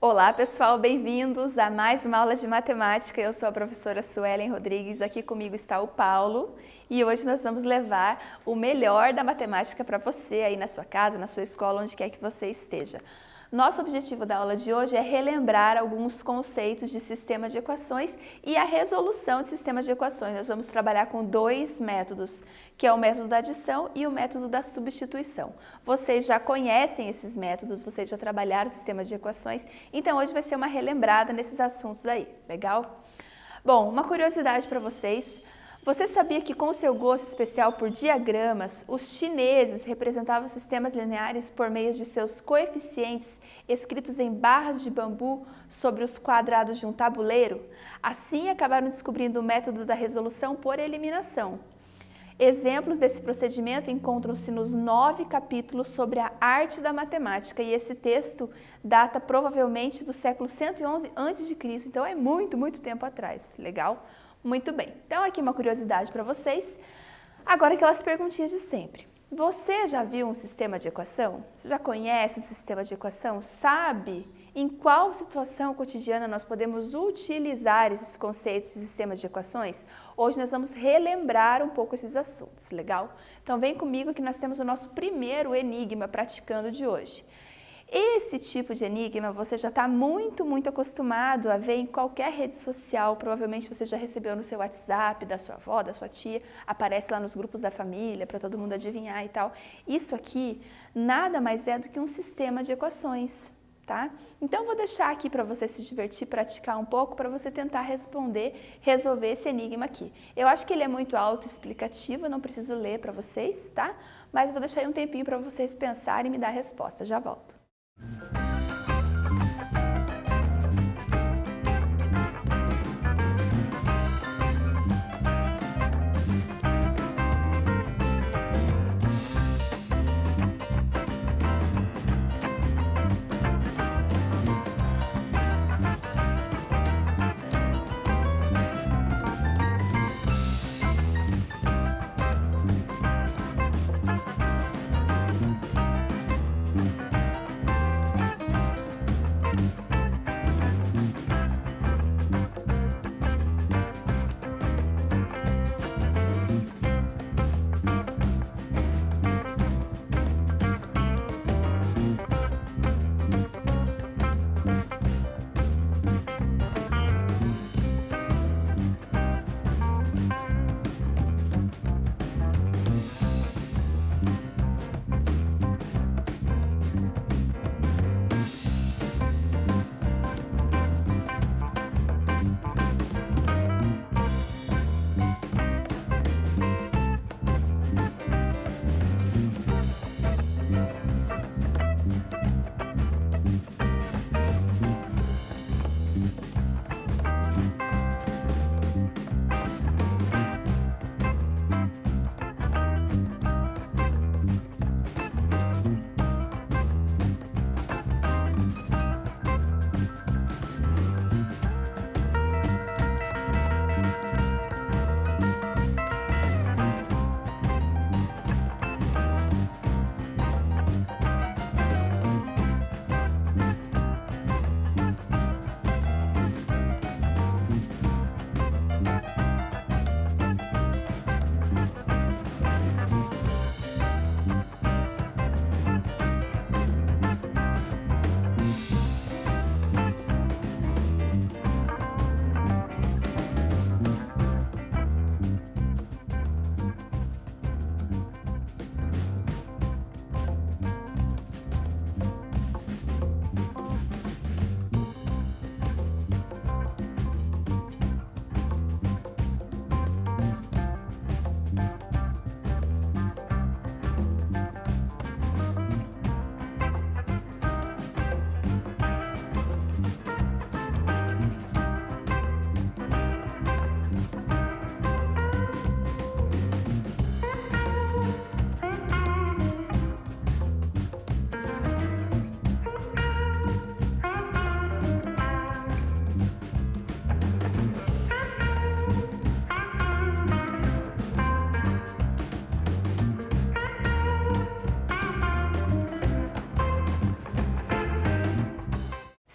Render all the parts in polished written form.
Olá pessoal, bem-vindos a mais uma aula de matemática. Eu sou a professora Suelen Rodrigues, aqui comigo está o Paulo e hoje nós vamos levar o melhor da matemática para você aí na sua casa, na sua escola, onde quer que você esteja. Nosso objetivo da aula de hoje é relembrar alguns conceitos de sistema de equações e a resolução de sistemas de equações. Nós vamos trabalhar com dois métodos, que é o método da adição e o método da substituição. Vocês já conhecem esses métodos, vocês já trabalharam sistemas de equações, então hoje vai ser uma relembrada nesses assuntos aí, legal? Bom, uma curiosidade para vocês. Você sabia que com seu gosto especial por diagramas, os chineses representavam sistemas lineares por meio de seus coeficientes escritos em barras de bambu sobre os quadrados de um tabuleiro? Assim, acabaram descobrindo o método da resolução por eliminação. Exemplos desse procedimento encontram-se nos 9 capítulos sobre a arte da matemática e esse texto data provavelmente do século 111 a.C., então é muito tempo atrás, legal? Muito bem, então aqui uma curiosidade para vocês. Agora aquelas perguntinhas de sempre. Você já viu um sistema de equação? Você já conhece um sistema de equação? Sabe em qual situação cotidiana nós podemos utilizar esses conceitos de sistemas de equações? Hoje nós vamos relembrar um pouco esses assuntos, legal? Então vem comigo que nós temos o nosso primeiro enigma praticando de hoje. Esse tipo de enigma você já está muito acostumado a ver em qualquer rede social, provavelmente você já recebeu no seu WhatsApp, da sua avó, da sua tia, aparece lá nos grupos da família para todo mundo adivinhar e tal. Isso aqui nada mais é do que um sistema de equações, tá? Então vou deixar aqui para você se divertir, praticar um pouco, para você tentar responder, resolver esse enigma aqui. Eu acho que ele é muito autoexplicativo, eu não preciso ler para vocês, tá? Mas eu vou deixar aí um tempinho para vocês pensarem e me dar a resposta, já volto.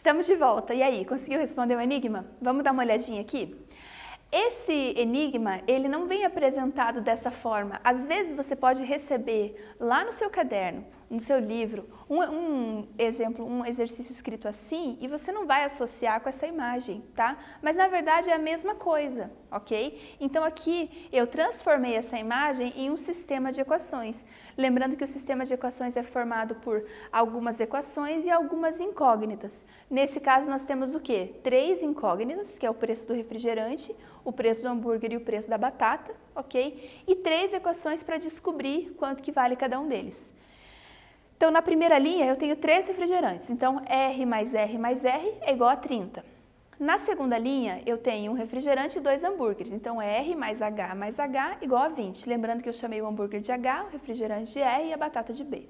Estamos de volta. E aí, conseguiu responder o enigma? Vamos dar uma olhadinha aqui? Esse enigma, ele não vem apresentado dessa forma. Às vezes você pode receber lá no seu caderno, no seu livro, um exemplo, um exercício escrito assim, e você não vai associar com essa imagem, tá? Mas na verdade é a mesma coisa, ok? Então aqui eu transformei essa imagem em um sistema de equações. Lembrando que o sistema de equações é formado por algumas equações e algumas incógnitas. Nesse caso nós temos o quê? 3 incógnitas, que é o preço do refrigerante, o preço do hambúrguer e o preço da batata, ok? E 3 equações para descobrir quanto que vale cada um deles. Então, na primeira linha, eu tenho 3 refrigerantes. Então, R mais R mais R é igual a 30. Na segunda linha, eu tenho um refrigerante e 2 hambúrgueres. Então, R mais H igual a 20. Lembrando que eu chamei o hambúrguer de H, o refrigerante de R e a batata de B.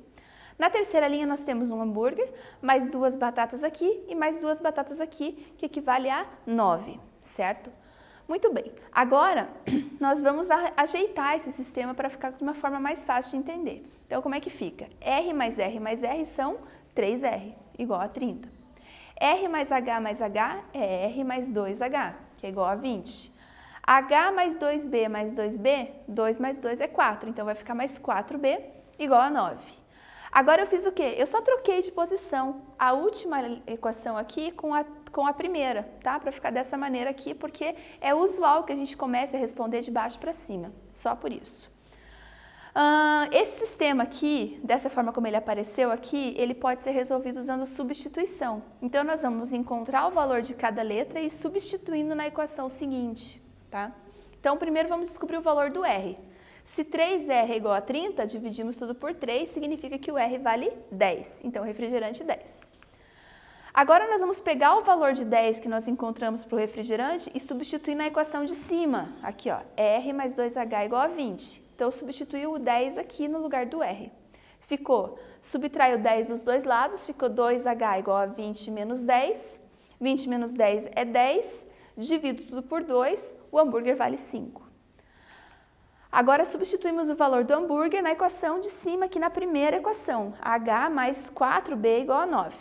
Na terceira linha, nós temos um hambúrguer, mais 2 batatas aqui e mais 2 batatas aqui, que equivale a 9, certo? Muito bem. Agora, nós vamos ajeitar esse sistema para ficar de uma forma mais fácil de entender. Então, como é que fica? R mais R são 3R, igual a 30. R mais H é R mais 2H, que é igual a 20. H mais 2B mais 2B, 2 mais 2 é 4, então vai ficar mais 4B igual a 9. Agora eu fiz o quê? Eu só troquei de posição a última equação aqui com a primeira, tá? Para ficar dessa maneira aqui, porque é usual que a gente comece a responder de baixo para cima, só por isso. Esse sistema aqui, dessa forma como ele apareceu aqui, ele pode ser resolvido usando substituição. Então, nós vamos encontrar o valor de cada letra e ir substituindo na equação seguinte, tá? Então, primeiro vamos descobrir o valor do R. Se 3R é igual a 30, dividimos tudo por 3, significa que o R vale 10. Então, refrigerante 10. Agora, nós vamos pegar o valor de 10 que nós encontramos para o refrigerante e substituir na equação de cima. Aqui, ó, R mais 2H igual a 20. Então, eu substituí o 10 aqui no lugar do R. Ficou, subtrai o 10 dos dois lados, ficou 2H igual a 20 menos 10. 20 menos 10 é 10. Divido tudo por 2, o hambúrguer vale 5. Agora, substituímos o valor do hambúrguer na equação de cima, aqui na primeira equação. H mais 4B igual a 9.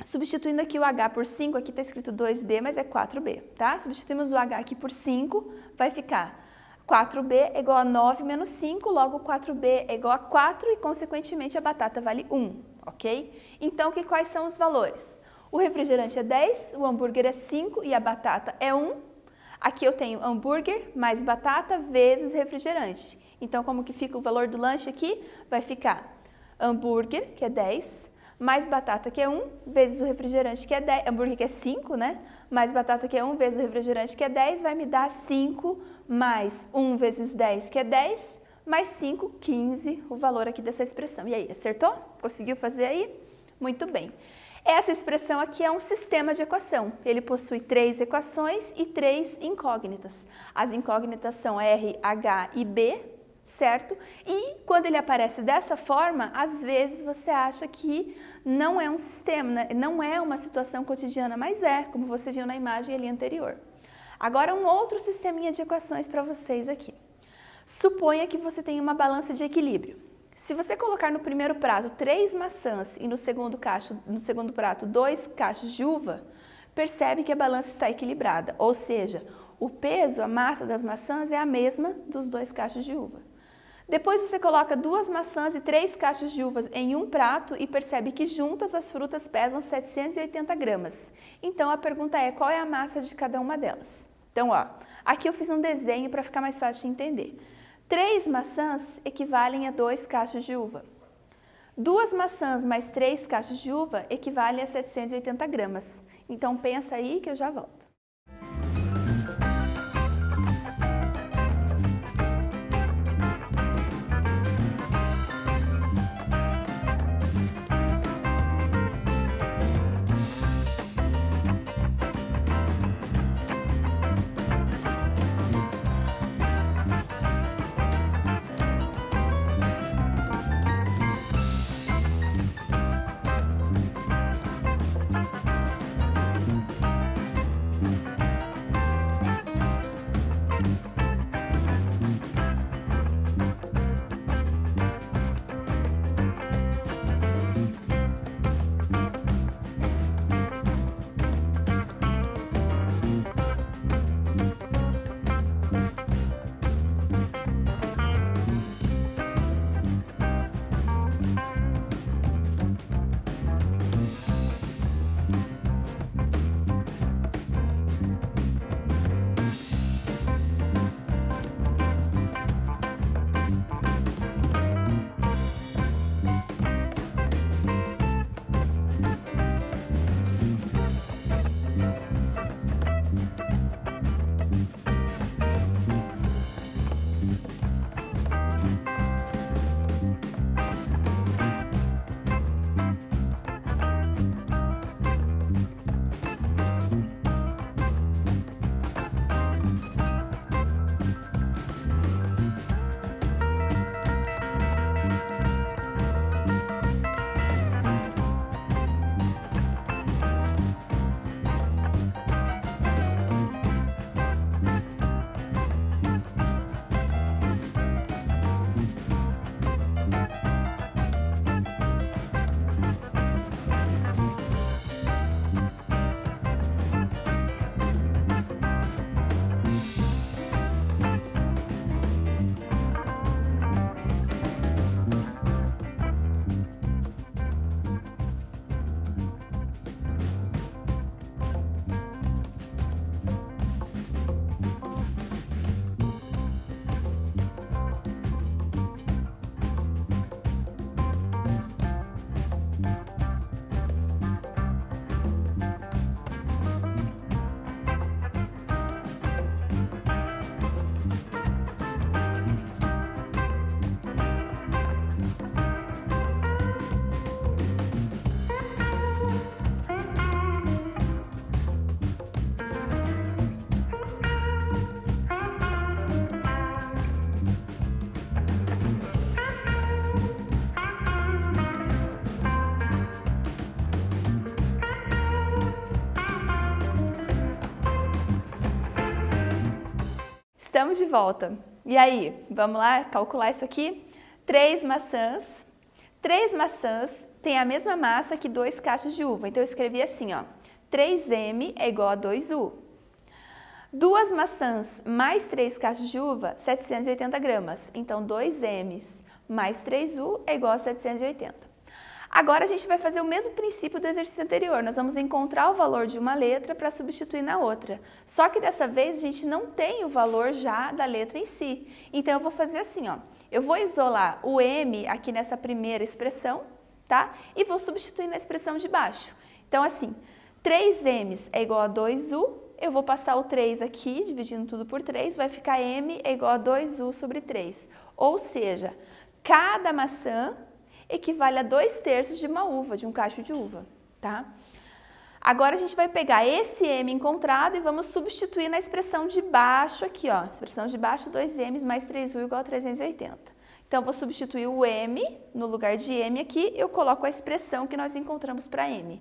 Substituindo aqui o H por 5, aqui está escrito 2B, mas é 4B, tá? Substituímos o H aqui por 5, vai ficar 4B é igual a 9 menos 5, logo 4B é igual a 4 e, consequentemente, a batata vale 1, ok? Então, quais são os valores? O refrigerante é 10, o hambúrguer é 5 e a batata é 1. Aqui eu tenho hambúrguer mais batata vezes refrigerante. Então, como que fica o valor do lanche aqui? Vai ficar hambúrguer, que é 10, mais batata, que é 1, vezes o refrigerante, que é 10, hambúrguer, que é 5, né? Mais batata, que é 1, vezes o refrigerante, que é 10, vai me dar 5 mais 1 vezes 10, que é 10, mais 5, 15, o valor aqui dessa expressão. E aí, acertou? Conseguiu fazer aí? Muito bem. Essa expressão aqui é um sistema de equação. Ele possui 3 equações e 3 incógnitas. As incógnitas são R, H e B, certo? E quando ele aparece dessa forma, às vezes você acha que não é um sistema, né? Não é uma situação cotidiana, mas é, como você viu na imagem ali anterior. Agora, um outro sisteminha de equações para vocês aqui. Suponha que você tem uma balança de equilíbrio. Se você colocar no primeiro prato 3 maçãs e no segundo prato 2 cachos de uva, percebe que a balança está equilibrada, ou seja, o peso, a massa das maçãs é a mesma dos 2 cachos de uva. Depois você coloca 2 maçãs e 3 cachos de uvas em um prato e percebe que juntas as frutas pesam 780 gramas. Então a pergunta é, qual é a massa de cada uma delas? Então, ó, aqui eu fiz um desenho para ficar mais fácil de entender. 3 maçãs equivalem a 2 cachos de uva. 2 maçãs mais 3 cachos de uva equivalem a 780 gramas. Então pensa aí que eu já volto. Estamos de volta. E aí, vamos lá calcular isso aqui? 3 maçãs. 3 maçãs têm a mesma massa que 2 cachos de uva. Então, eu escrevi assim, ó. 3m é igual a 2u. 2 maçãs mais 3 cachos de uva, 780 gramas. Então, 2m mais 3u é igual a 780. Agora, a gente vai fazer o mesmo princípio do exercício anterior. Nós vamos encontrar o valor de uma letra para substituir na outra. Só que dessa vez, a gente não tem o valor já da letra em si. Então, eu vou fazer assim, ó. Eu vou isolar o m aqui nessa primeira expressão, tá? E vou substituir na expressão de baixo. Então, assim, 3m é igual a 2u. Eu vou passar o 3 aqui, dividindo tudo por 3, vai ficar m é igual a 2u sobre 3. Ou seja, cada maçã equivale a 2/3 de uma uva, de um cacho de uva, tá? Agora, a gente vai pegar esse m encontrado e vamos substituir na expressão de baixo aqui, ó. Expressão de baixo, 2m mais 3u igual a 380. Então, eu vou substituir o m no lugar de m aqui, eu coloco a expressão que nós encontramos para m.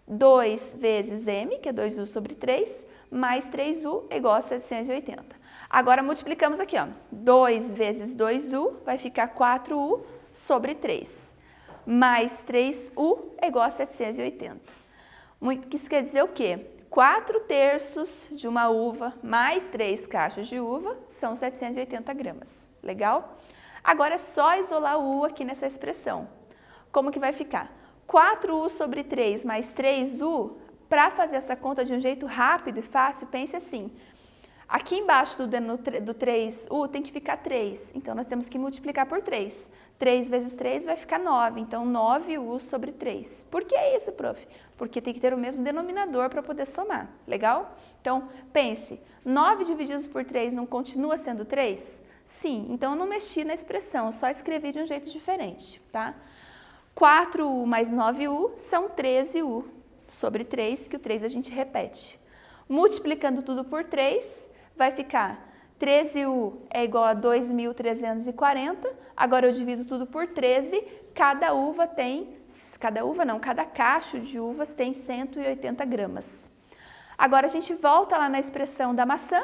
2 vezes m, que é 2u sobre 3, mais 3u é igual a 780. Agora, multiplicamos aqui, ó. 2 vezes 2u vai ficar 4u sobre 3, mais 3u é igual a 780. Isso quer dizer o quê? 4/3 de uma uva mais 3 cachos de uva são 780 gramas. Legal? Agora é só isolar o u aqui nessa expressão. Como que vai ficar? 4u sobre 3 mais 3u, para fazer essa conta de um jeito rápido e fácil, pense assim. Aqui embaixo do 3u tem que ficar 3, então nós temos que multiplicar por 3. 3 vezes 3 vai ficar 9, então 9u sobre 3. Por que isso, prof? Porque tem que ter o mesmo denominador para poder somar, legal? Então, pense, 9 divididos por 3 não continua sendo 3? Sim, então eu não mexi na expressão, só escrevi de um jeito diferente, tá? 4u mais 9u são 13u sobre 3, que o 3 a gente repete. Multiplicando tudo por 3, vai ficar 13u é igual a 2.340. Agora eu divido tudo por 13. Cada cacho de uvas tem 180 gramas. Agora a gente volta lá na expressão da maçã,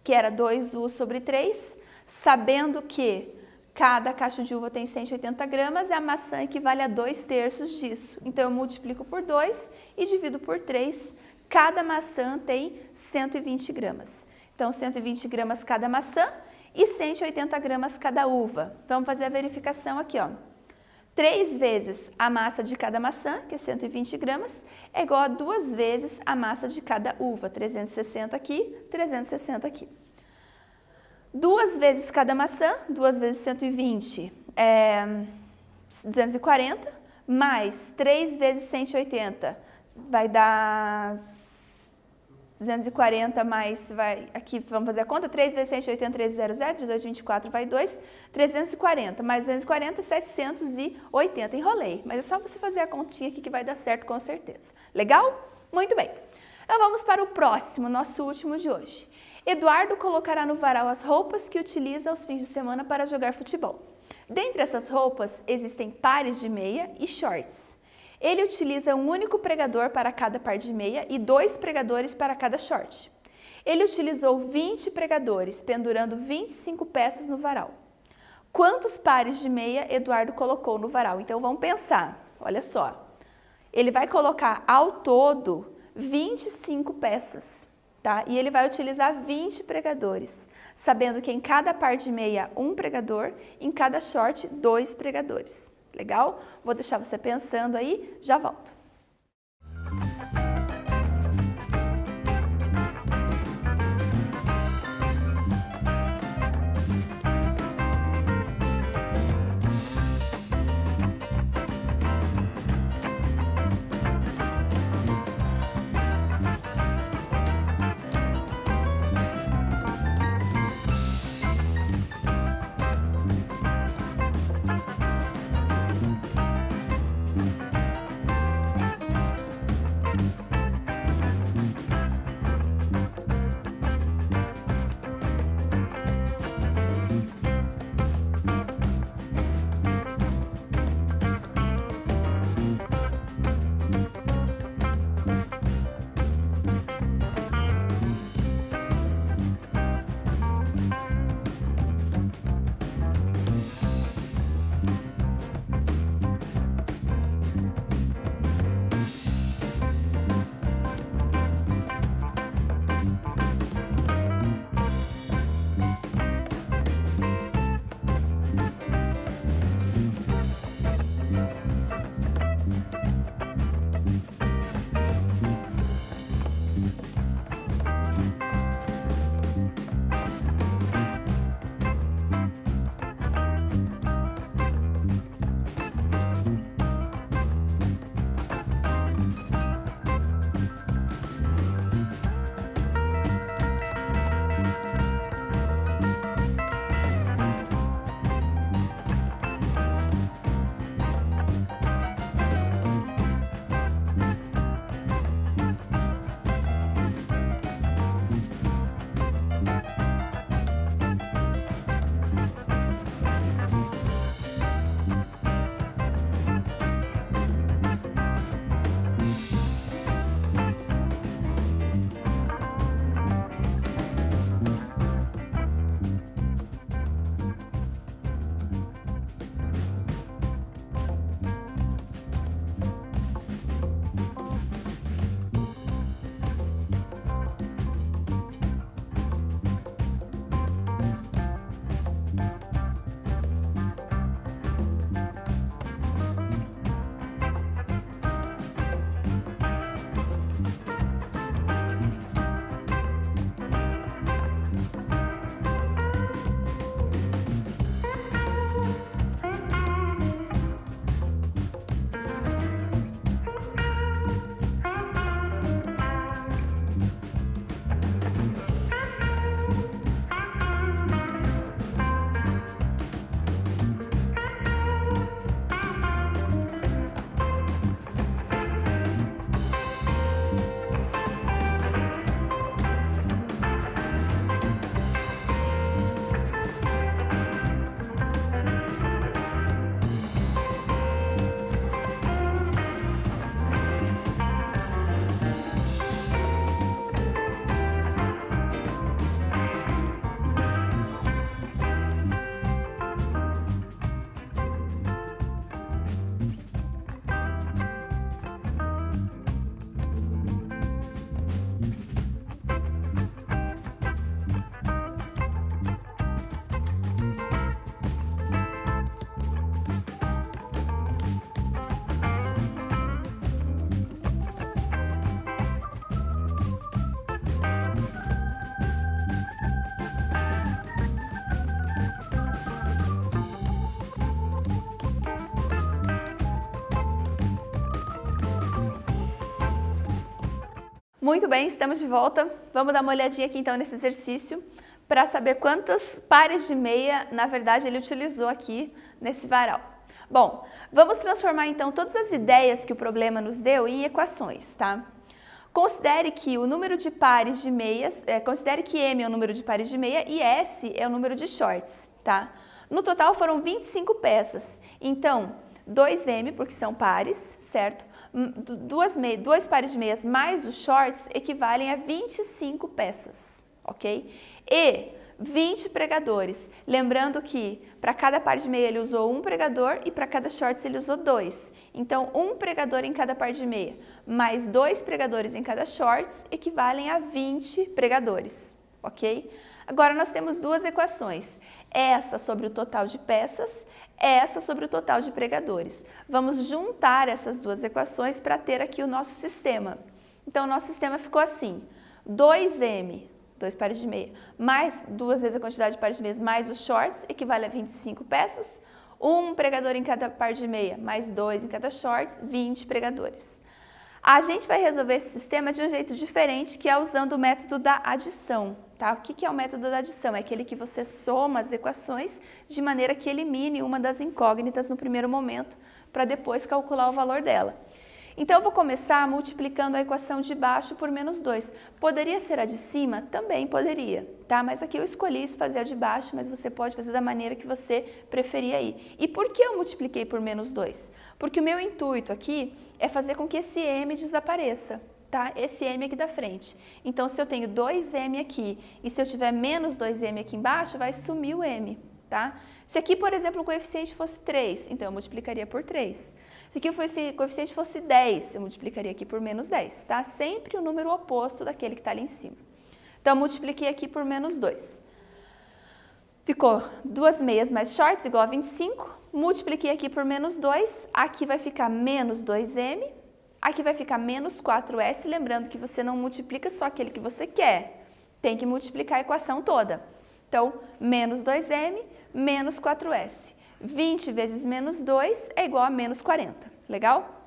que era 2u sobre 3, sabendo que cada cacho de uva tem 180 gramas e a maçã equivale a 2/3 disso. Então eu multiplico por 2 e divido por 3. Cada maçã tem 120 gramas. Então, 120 gramas cada maçã e 180 gramas cada uva. Vamos fazer a verificação aqui, ó. 3 vezes a massa de cada maçã, que é 120 gramas, é igual a 2 vezes a massa de cada uva. 360 aqui, 360 aqui. 2 vezes cada maçã, 2 vezes 120 é 240, mais 3 vezes 180 vai dar 240 mais, aqui vamos fazer a conta, 3 vezes 180, 300, 324 vai 2, 340, mais 240, 780, enrolei, mas é só você fazer a continha aqui que vai dar certo com certeza. Legal? Muito bem. Então vamos para o próximo, nosso último de hoje. Eduardo colocará no varal as roupas que utiliza aos fins de semana para jogar futebol. Dentre essas roupas existem pares de meia e shorts. Ele utiliza um único pregador para cada par de meia e 2 pregadores para cada short. Ele utilizou 20 pregadores, pendurando 25 peças no varal. Quantos pares de meia Eduardo colocou no varal? Então vamos pensar, olha só. Ele vai colocar ao todo 25 peças, tá? E ele vai utilizar 20 pregadores, sabendo que em cada par de meia 1 pregador, em cada short 2 pregadores. Legal? Vou deixar você pensando aí, já volto. Muito bem, estamos de volta. Vamos dar uma olhadinha aqui então nesse exercício para saber quantos pares de meia, na verdade, ele utilizou aqui nesse varal. Bom, vamos transformar então todas as ideias que o problema nos deu em equações, tá? Considere que o número de pares de meias, considere que M é o número de pares de meia e S é o número de shorts, tá? No total foram 25 peças, então 2M, porque são pares, certo? Dois pares de meias mais os shorts equivalem a 25 peças, ok? E 20 pregadores. Lembrando que para cada par de meia ele usou um pregador e para cada shorts ele usou 2. Então, um pregador em cada par de meia mais 2 pregadores em cada shorts equivalem a 20 pregadores, ok? Agora nós temos duas equações, essa sobre o total de peças, essa sobre o total de pregadores. Vamos juntar essas duas equações para ter aqui o nosso sistema. Então, o nosso sistema ficou assim, 2M, 2 pares de meia, mais 2 vezes a quantidade de pares de meias, mais os shorts, equivale a 25 peças. Um pregador em cada par de meia, mais 2 em cada shorts, 20 pregadores. A gente vai resolver esse sistema de um jeito diferente, que é usando o método da adição, tá? O que é o método da adição? É aquele que você soma as equações de maneira que elimine uma das incógnitas no primeiro momento, para depois calcular o valor dela. Então, eu vou começar multiplicando a equação de baixo por menos 2. Poderia ser a de cima? Também poderia, tá? Mas aqui eu escolhi fazer a de baixo, mas você pode fazer da maneira que você preferir aí. E por que eu multipliquei por menos 2? Porque o meu intuito aqui é fazer com que esse M desapareça, tá? Esse M aqui da frente. Então, se eu tenho 2M aqui e se eu tiver menos 2M aqui embaixo, vai sumir o M, tá? Se aqui, por exemplo, o coeficiente fosse 3, então eu multiplicaria por 3. Se aqui o coeficiente fosse 10, eu multiplicaria aqui por menos 10, tá? Sempre o número oposto daquele que está ali em cima. Então, eu multipliquei aqui por menos 2. Ficou 2 meias mais shorts igual a 25. Multipliquei aqui por menos 2. Aqui vai ficar menos 2M. Aqui vai ficar menos 4S. Lembrando que você não multiplica só aquele que você quer. Tem que multiplicar a equação toda. Então, menos 2M, menos 4S. 20 vezes menos 2 é igual a menos 40. Legal?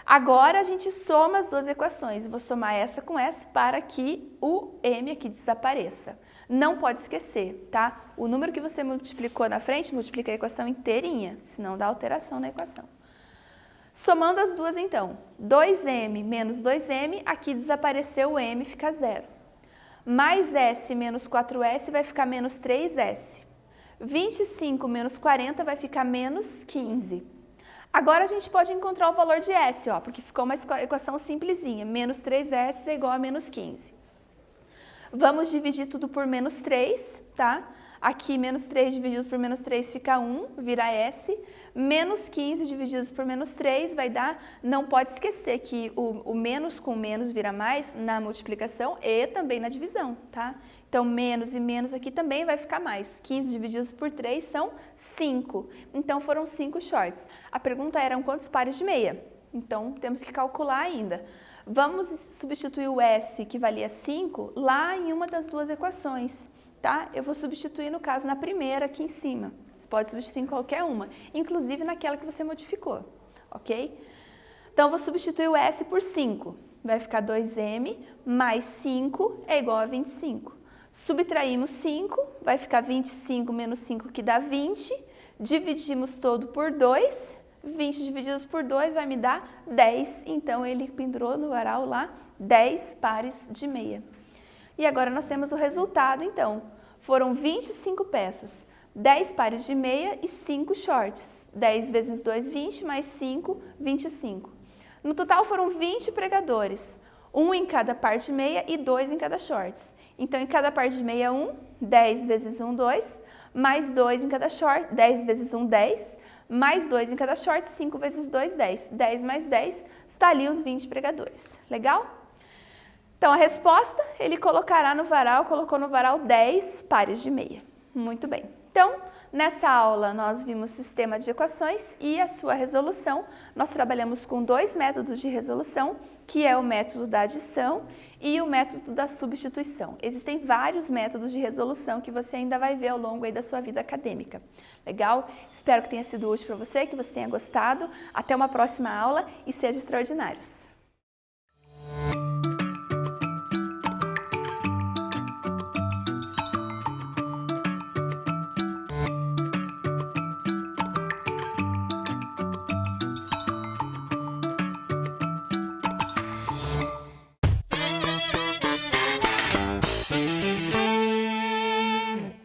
Agora a gente soma as duas equações. Eu vou somar essa com essa para que o M aqui desapareça. Não pode esquecer, tá? O número que você multiplicou na frente, multiplica a equação inteirinha, senão dá alteração na equação. Somando as duas então, 2M menos 2M, aqui desapareceu o M, fica 0. Mais S menos 4S vai ficar menos 3S. 25 menos 40 vai ficar menos 15. Agora a gente pode encontrar o valor de S, ó, porque ficou uma equação simplesinha. Menos 3S é igual a menos 15. Vamos dividir tudo por menos 3, tá? Aqui, menos 3 divididos por menos 3 fica 1, vira S. Menos 15 divididos por menos 3 vai dar... Não pode esquecer que o menos com menos vira mais na multiplicação e também na divisão, tá? Então, menos e menos aqui também vai ficar mais. 15 divididos por 3 são 5. Então, foram 5 shorts. A pergunta era quantos pares de meia? Então, temos que calcular ainda. Vamos substituir o S, que valia 5, lá em uma das duas equações, tá? Eu vou substituir, no caso, na primeira aqui em cima. Você pode substituir em qualquer uma, inclusive naquela que você modificou, ok? Então, eu vou substituir o S por 5. Vai ficar 2M mais 5 é igual a 25. Subtraímos 5, vai ficar 25 menos 5, que dá 20. Dividimos todo por 2. 20 divididos por 2 vai me dar 10. Então, ele pendurou no varal lá 10 pares de meia. E agora nós temos o resultado, então. Foram 25 peças, 10 pares de meia e 5 shorts. 10 vezes 2, 20, mais 5, 25. No total foram 20 pregadores, 1 em cada par de meia e 2 em cada shorts. Então, em cada par de meia, 1, 10 vezes 1, 2, mais 2 em cada short, 10 vezes 1, 10, mais 2 em cada short, 5 vezes 2, 10. 10 mais 10, está ali os 20 pregadores. Legal? Então, a resposta, ele colocará no varal, colocou no varal 10 pares de meia. Muito bem. Então, nessa aula, nós vimos sistema de equações e a sua resolução. Nós trabalhamos com 2 métodos de resolução, que é o método da adição e o método da substituição. Existem vários métodos de resolução que você ainda vai ver ao longo aí da sua vida acadêmica. Legal? Espero que tenha sido útil para você, que você tenha gostado. Até uma próxima aula e seja extraordinários!